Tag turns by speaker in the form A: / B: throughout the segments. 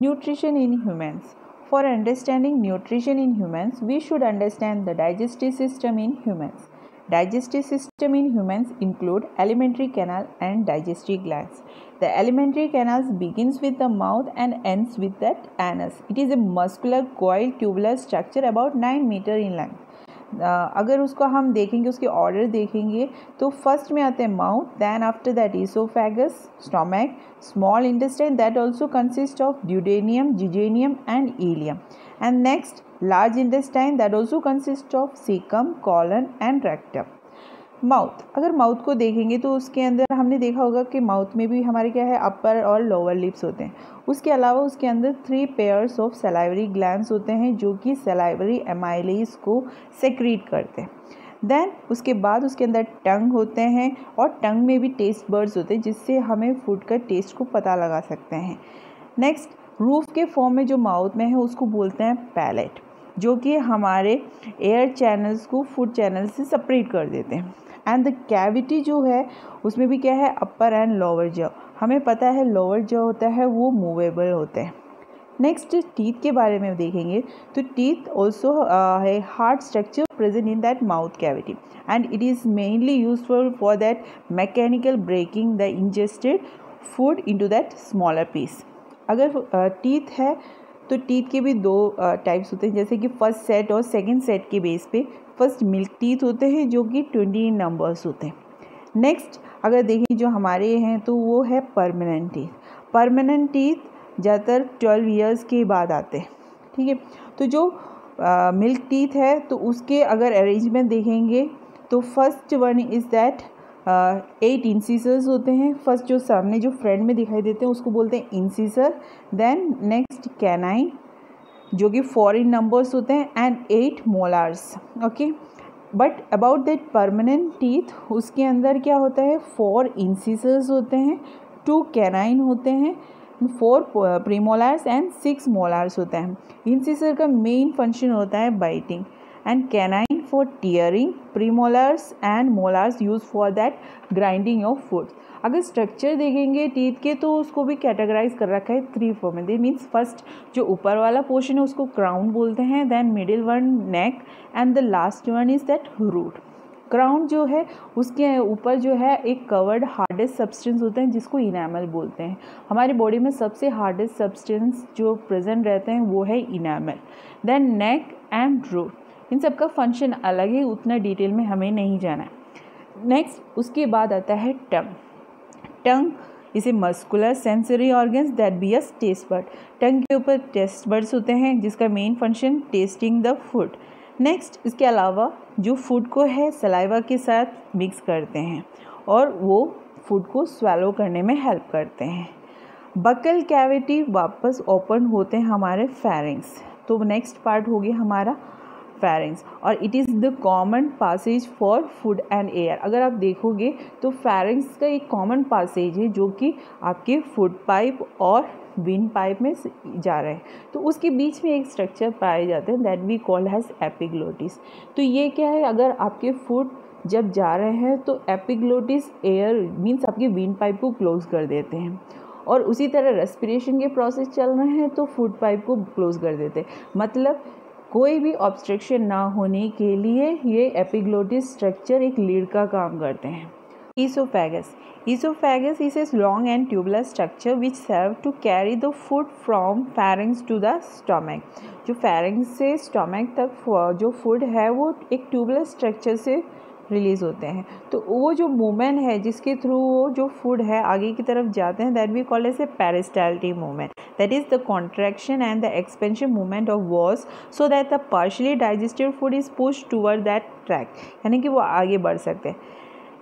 A: Nutrition in humans. For understanding nutrition in humans, we should understand the digestive system in humans. Digestive system in humans include alimentary canal and digestive glands. The alimentary canal begins with the mouth and ends with that anus. It is a muscular coiled tubular structure about 9 meters in length. अगर उसको हम देखेंगे, उसके order देखेंगे तो first में आते हैं mouth, then after that oesophagus, stomach, small intestine that also consist of duodenum, jejunum and ileum, and next large intestine that also consist of caecum, colon and rectum. Mouth, अगर mouth को देखेंगे तो उसके अंदर हमने देखा होगा कि माउथ में भी हमारे क्या है, अपर और लोअर लिप्स होते हैं. उसके अलावा उसके अंदर 3 पेयर्स ऑफ सलाइवरी ग्लैंड्स होते हैं जो कि सलाइवरी एमाइलेज को सेक्रीट करते हैं. देन उसके बाद उसके अंदर टंग होते हैं और टंग में भी टेस्ट बर्ड्स होते हैं जिससे हमें फूड का टेस्ट को पता लगा सकते हैं. नेक्स्ट रूफ के फॉर्म में जो माउथ में है उसको बोलते हैं पैलेट, जो कि हमारे एयर चैनल्स को फूड चैनल से सेपरेट कर देते हैं. एंड द कैविटी जो है उसमें भी क्या है, अपर एंड लोअर जॉ. हमें पता है लोअर जॉ होता है वो मूवेबल होते हैं. नेक्स्ट टीथ के बारे में देखेंगे तो टीथ ऑल्सो है hard structure present in that mouth cavity and it is mainly useful for that mechanical breaking the ingested food into that smaller piece. अगर टीथ है तो टीथ के भी 2 टाइप्स होते हैं, जैसे कि फर्स्ट सेट और सेकंड सेट के बेस पे. फर्स्ट मिल्क टीथ होते हैं जो कि 20 नंबर्स होते हैं. नेक्स्ट अगर देखें जो हमारे हैं तो वो है परमानेंट टीथ. परमानेंट टीथ ज़्यादातर 12 ईयर्स के बाद आते हैं. ठीक है, तो जो मिल्क टीथ है तो उसके अगर अरेंजमेंट देखेंगे तो फर्स्ट वन इज़ दैट 8 इंसिसर्स होते हैं. फर्स्ट जो सामने जो फ्रंट में दिखाई देते हैं उसको बोलते हैं इंसिसर. देन नेक्स्ट कैनाइन जो कि 4 इन नंबर्स होते हैं and 8 molars. Okay, but about that permanent teeth उसके अंदर क्या होता है, 4 इंसिसर्स होते हैं, 2 कैनाइन होते हैं, 4 प्रीमोलार्स एंड 6 मोलार्स होते हैं. इंसिसर का मेन फंक्शन होता है biting and canine for tearing, premolars and molars use for that grinding of food. अगर स्ट्रक्चर देखेंगे टीथ के तो उसको भी कैटेगराइज कर रखा है 3 फॉर्म में. दैट मीन्स फर्स्ट जो ऊपर वाला पोर्शन है उसको क्राउन बोलते हैं, then middle one neck and the last one is that root. Crown जो है उसके ऊपर जो है एक कवर्ड हार्डेस्ट सब्सटेंस होते हैं जिसको इनामल बोलते हैं. हमारी बॉडी में सबसे हार्डेस्ट सब्सटेंस जो प्रेजेंट रहते हैं वो है enamel. Then neck and root, इन सब का फंक्शन अलग है, उतना डिटेल में हमें नहीं जाना है. नेक्स्ट उसके बाद आता है tongue. Tongue is a muscular sensory organs that be a taste bud. Tongue के ऊपर टेस्ट बर्ड्स होते हैं जिसका main function tasting the food. Next इसके अलावा जो फूड को है सलाइवा के साथ मिक्स करते हैं और वो फूड को स्वेलो करने में हेल्प करते हैं. बकल कैविटी वापस ओपन होते हैं हमारे फेरिंग्स. तो नेक्स्ट पार्ट हो गया हमारा फेरिंग्स और it is the common passage for food and air. अगर आप देखोगे तो फेरिंग्स का एक कॉमन पासेज है जो कि आपके फूड पाइप और विंड पाइप में जा रहे हैं. तो उसके बीच में एक स्ट्रक्चर पाए जाते हैं that we call has epiglottis. तो ये क्या है, अगर आपके फूड जब जा रहे हैं तो एपिग्लोटिस एयर मीन्स आपके विंड पाइप को क्लोज कर देते हैं और उसी तरह रेस्पिरेशन के प्रोसेस चल रहे हैं तो फूड पाइप को क्लोज कर देते हैं. मतलब कोई भी ऑब्स्ट्रक्शन ना होने के लिए ये एपिग्लोटिस स्ट्रक्चर एक लीड का काम करते हैं. Oesophagus. Esophagus is a long and tubular structure which serve to carry the food from pharynx to the stomach. जो pharynx से stomach तक जो food है वो एक tubular structure से रिलीज़ होते हैं. तो वो जो मूवमेंट है जिसके थ्रू वो जो फूड है आगे की तरफ जाते हैं that we call as a peristaltic movement. That is the contraction and the expansion movement of walls so that the partially digested food is push toward that tract, यानी कि वो आगे बढ़ सकते हैं.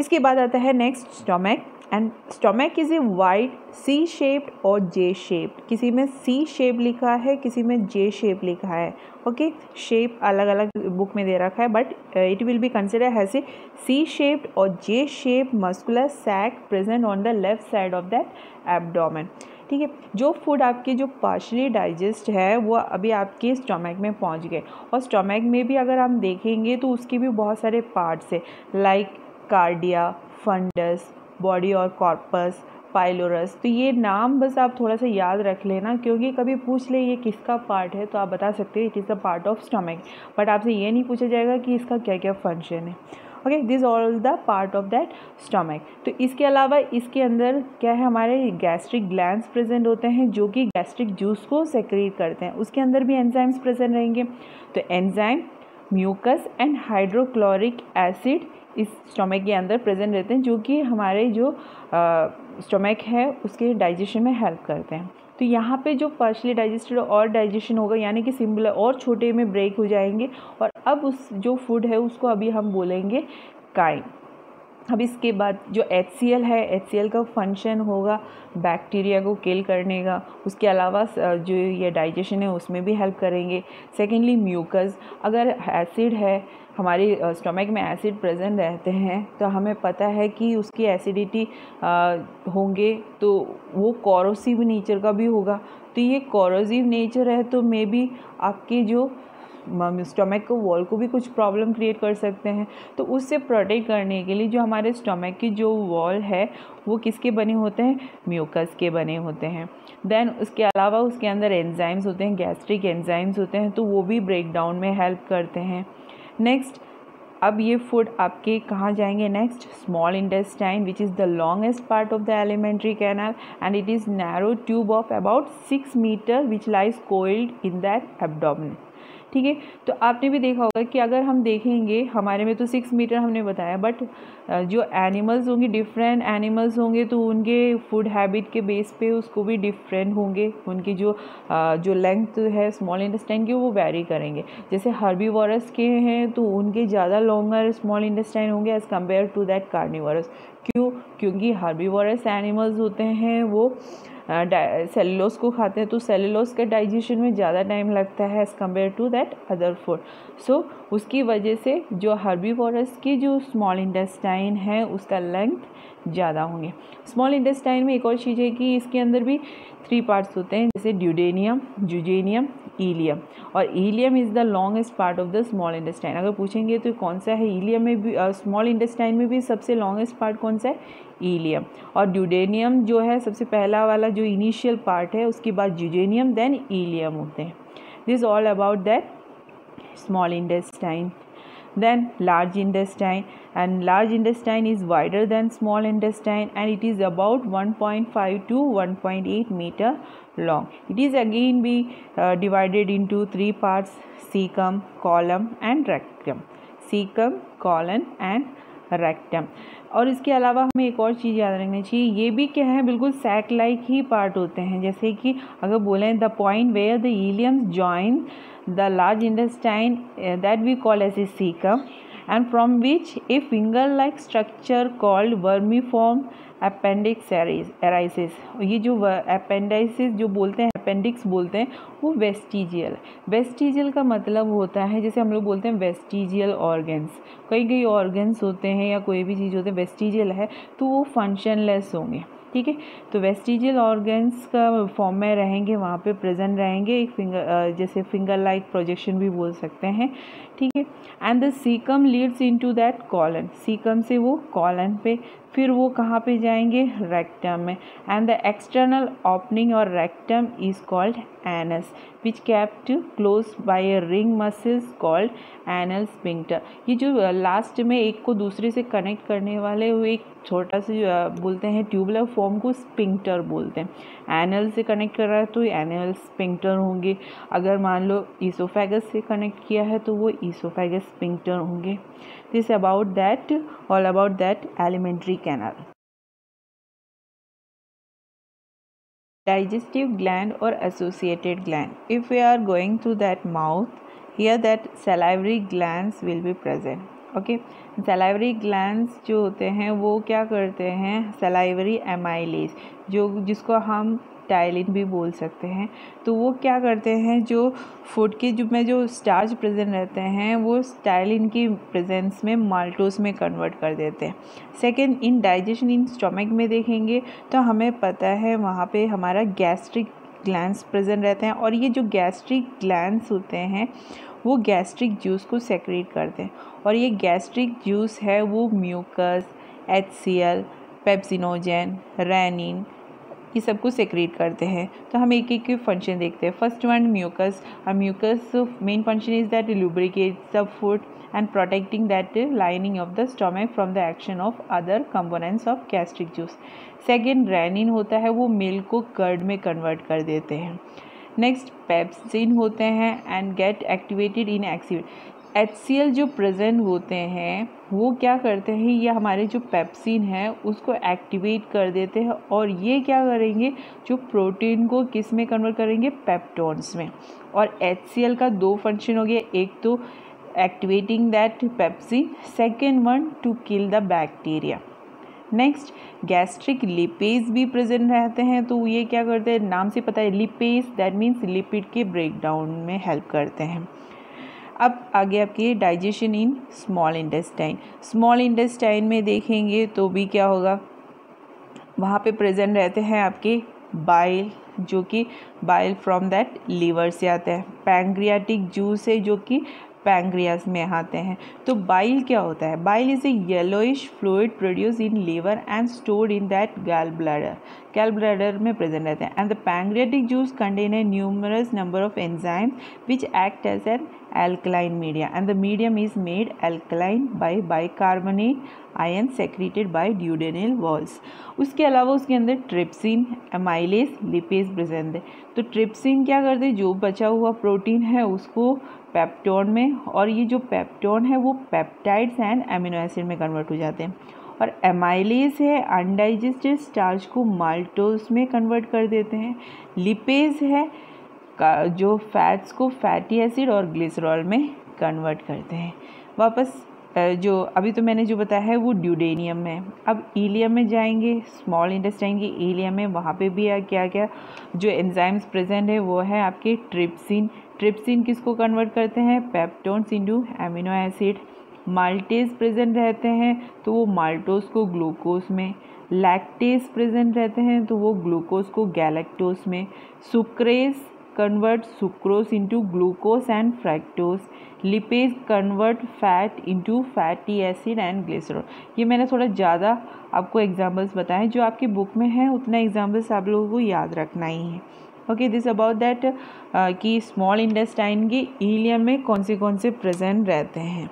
A: इसके बाद आता है next stomach. And stomach is a wide C shaped और जे शेप्ड. किसी में सी शेप लिखा है, किसी में जे शेप लिखा है. ओके, शेप अलग अलग बुक में दे रखा है but it will be consider has a C shaped और J shape muscular sac present on the left side of that abdomen. ठीक है, जो फूड आपके जो पार्शली डाइजेस्ट है वो अभी आपके स्टोमक में पहुंच गए. और स्टोमक में भी अगर हम देखेंगे तो उसके भी बहुत सारे पार्ट्स है लाइक कार्डिया, फंडस, बॉडी और कॉर्पस, पाइलोरस। तो ये नाम बस आप थोड़ा सा याद रख लेना, क्योंकि कभी पूछ ले ये किसका पार्ट है तो आप बता सकते हो it is the part of stomach, but आपसे ये नहीं पूछा जाएगा कि इसका क्या क्या फंक्शन है। Okay, this all the part of that stomach. तो इसके अलावा इसके अंदर क्या है, हमारे गैस्ट्रिक ग्लैंड्स प्रेजेंट होते हैं जो कि गैस्ट्रिक जूस को सेक्रेट करते हैं। उसके अंदर भी एंजाइम्स प्रेजेंट रहेंगे। तो enzyme, mucus and hydrochloric acid इस स्टमक के अंदर प्रेजेंट रहते हैं, जो कि हमारे जो स्टमक है उसके डाइजेशन में हेल्प करते हैं। तो यहाँ पे जो पार्शली डाइजेस्टेड और डाइजेशन होगा, यानी कि सिंपल और छोटे में ब्रेक हो जाएंगे, और अब उस जो फूड है उसको अभी हम बोलेंगे काइम। अब इसके बाद जो HCl है, HCl का फंक्शन होगा बैक्टीरिया को किल करने का। उसके अलावा जो ये डाइजेशन है उसमें भी हेल्प करेंगे। सेकेंडली म्यूकस, अगर एसिड है हमारे स्टमक में, एसिड प्रेजेंट रहते हैं तो हमें पता है कि उसकी एसिडिटी होंगे तो वो कोरोसिव नेचर का भी होगा। तो ये कोरोसिव नेचर है तो मे बी आपके जो स्टमक को वॉल को भी कुछ प्रॉब्लम क्रिएट कर सकते हैं। तो उससे प्रोटेक्ट करने के लिए जो हमारे स्टमक की जो वॉल है वो किसके बने होते हैं, म्यूकस के बने होते हैं। देन उसके अलावा उसके अंदर एंजाइम्स होते हैं, गैस्ट्रिक एंजाइम्स होते हैं, तो वो भी ब्रेक डाउन में हेल्प करते हैं। नेक्स्ट, अब ये फूड आपके कहाँ जाएंगे, next small intestine which is the longest part of the alimentary canal and it is narrow tube of about 6 metre which lies coiled in that abdomen. ठीक है, तो आपने भी देखा होगा कि अगर हम देखेंगे हमारे में तो 6 मीटर हमने बताया, बट जो एनिमल्स होंगे, डिफरेंट एनिमल्स होंगे, तो उनके फूड हैबिट के बेस पे उसको भी डिफरेंट होंगे। उनकी जो लेंथ है स्मॉल इंटेस्टाइन की वो वैरी करेंगे। जैसे हर्बीवोरस के हैं तो उनके ज़्यादा लॉन्गर स्मॉल इंटेस्टाइन होंगे as compare to that carnivorous. क्यों? क्योंकि हर्बीवोरस एनिमल्स होते हैं वो सेलुलोज को खाते हैं, तो सेलुलोज के डाइजेशन में ज़्यादा टाइम लगता है as compare to that other food. So उसकी वजह से जो हर्बीवोरस की जो स्मॉल इंटेस्टाइन है उसका लेंथ ज़्यादा होंगे। स्मॉल इंटेस्टाइन में एक और चीज़ है कि इसके अंदर भी 3 पार्ट्स होते हैं, जैसे ड्यूडेनियम, जुजेनियम, इलियम। और ileum is the longest part of the small intestine. अगर पूछेंगे तो कौन सा है, इलियम में भी स्मॉल इंटेस्टाइन में भी सबसे लॉन्गेस्ट पार्ट कौन सा है, इलियम। और ड्यूडेनियम जो है सबसे पहला वाला जो इनिशियल पार्ट है, उसके बाद जुजेनियम देन इलियम होते हैं। This all about that small intestine. Then large intestine, and large intestine is wider than small intestine and it is about 1.5 to 1.8 meter long. It is again be divided into 3 parts: cecum, colon and rectum. Cecum, colon and rectum. और इसके अलावा हमें एक और चीज़ याद रखनी चाहिए, ये भी क्या है, बिल्कुल सैक लाइक ही पार्ट होते हैं। जैसे कि अगर बोलें the point where the ileums join the large intestine that we call as a cecum, and from which a finger-like structure called vermiform appendix arises. ये जो appendices जो बोलते हैं, appendix बोलते हैं, वो वेस्टिजियल का मतलब होता है, जैसे हम लोग बोलते हैं वेस्टिजियल ऑर्गन्स। कई ऑर्गन्स होते हैं या कोई भी चीज़ होते हैं वेस्टिजियल है तो वो फंक्शनलेस होंगे। ठीक है, तो वेस्टिजियल ऑर्गन्स का फॉर्म में रहेंगे, वहाँ पे प्रेजेंट रहेंगे। एक फिंगर जैसे फिंगर लाइक प्रोजेक्शन भी बोल सकते हैं। ठीक है, and the caecum Leeds into that colon. Caecum से वो कॉलन पे, फिर वो कहाँ पे जाएंगे, रेक्टम में। एंड द एक्सटर्नल ओपनिंग और rectum is called anus which kept close by a ring muscles called anal sphincter. ये जो लास्ट में एक को दूसरे से कनेक्ट करने वाले वो एक छोटा सा बोलते हैं ट्यूबुलर फॉर्म को स्फिंक्टर बोलते हैं। एनल से कनेक्ट कर रहा है तो एनल स्फिंक्टर होंगे। अगर मान लो ईसोफेगस से कनेक्ट किया है तो वो ईसोफेगस स्फिंक्टर होंगे। This about that, all about that alimentary canal. Digestive gland or associated gland. If we are going through that mouth, here that salivary glands will be present. Okay, salivary glands जो होते हैं वो क्या करते हैं, salivary amylase जिसको हम ptyalin भी बोल सकते हैं, तो वो क्या करते हैं, जो फूड के जो स्टार्च प्रेजेंट रहते हैं वो टाइलिन की प्रेजेंस में माल्टोस में कन्वर्ट कर देते हैं। Second, in digestion in stomach में देखेंगे तो हमें पता है वहाँ पे हमारा गैस्ट्रिक ग्लैंड्स प्रेजेंट रहते हैं, और ये जो गैस्ट्रिक ग्लैंड्स होते हैं वो गैस्ट्रिक जूस को सेक्रेट करते हैं, और ये गैस्ट्रिक जूस है वो म्यूकस, HCl, पेप्सिनोजेन, रेनिन, ये सब कुछ सेक्रेट करते हैं। तो हम एक एक फंक्शन देखते हैं। First one mucus. Mucus main function is that lubricates the food and protecting that lining of the stomach from the action of other components of gastric juice. Second rennin होता है, वो मिल्क को curd में convert कर देते हैं। Next pepsin होते हैं and gate activated in HCl जो प्रेजेंट होते हैं वो क्या करते हैं, ये हमारे जो पेप्सिन है उसको एक्टिवेट कर देते हैं और ये क्या करेंगे, जो प्रोटीन को किस में कन्वर्ट करेंगे, पेप्टोन्स में। और HCl का दो फंक्शन हो गया, एक तो activating that pepsin, second one to kill the bacteria. Next gastric lipase भी प्रेजेंट रहते हैं, तो ये क्या करते हैं, नाम से पता है लिपेज, दैट मीन्स लिपिड के ब्रेकडाउन में हेल्प करते हैं। अब आगे आपके digestion in small intestine. Small intestine में देखेंगे तो भी क्या होगा, वहाँ पे प्रेजेंट रहते हैं आपके बाइल, जो कि बाइल फ्रॉम दैट लीवर से आता है। पैंक्रियाटिक जूस है जो कि पैंक्रियास में आते हैं। तो बाइल क्या होता है, bile is a yellowish fluid produce in liver and stored in that gall bladder, gall bladder में प्रेजेंट रहते हैं। And the pancreatic juice contain a numerous number of enzymes which act as an alkaline media and the medium is made alkaline by bicarbonate ion secreted by duodenal walls. उसके अलावा उसके अंदर trypsin, amylase, lipase present है। तो trypsin क्या करते हैं, जो बचा हुआ प्रोटीन है उसको पेप्टोन में, और ये जो पेप्टोन है वो पेप्टाइड्स एंड एमिनो एसिड में कन्वर्ट हो जाते हैं। और एमाइलेज है अनडाइजेस्टेड स्टार्च को माल्टोज में कन्वर्ट कर देते हैं। लिपेज है जो फैट्स को फैटी एसिड और ग्लिसरॉल में कन्वर्ट करते हैं। वापस जो अभी तो मैंने जो बताया है वो ड्यूडेनियम में। अब इलियम में जाएंगे, स्मॉल इंटेस्टाइन के इलियम में, वहाँ पे भी क्या क्या जो एंजाइम्स प्रेजेंट है वो है आपके ट्रिप्सिन। ट्रिप्सिन किसको कन्वर्ट करते हैं, peptones into amino acid. Maltase present रहते हैं तो वो माल्टोज को ग्लूकोज में। लैक्टेज प्रेजेंट रहते हैं तो वो ग्लूकोज को गैलेक्टोज में। Sucrase convert sucrose into glucose and fructose. Lipase convert fat into fatty acid and glycerol. ये मैंने थोड़ा ज़्यादा आपको एग्जाम्पल्स बताए, जो आपकी बुक में है उतना एग्जाम्पल्स आप लोगों को याद रखना ही है। ओके, दिस अबाउट दैट कि स्मॉल इंटेस्टाइन के इलियम में कौन से प्रेजेंट रहते हैं।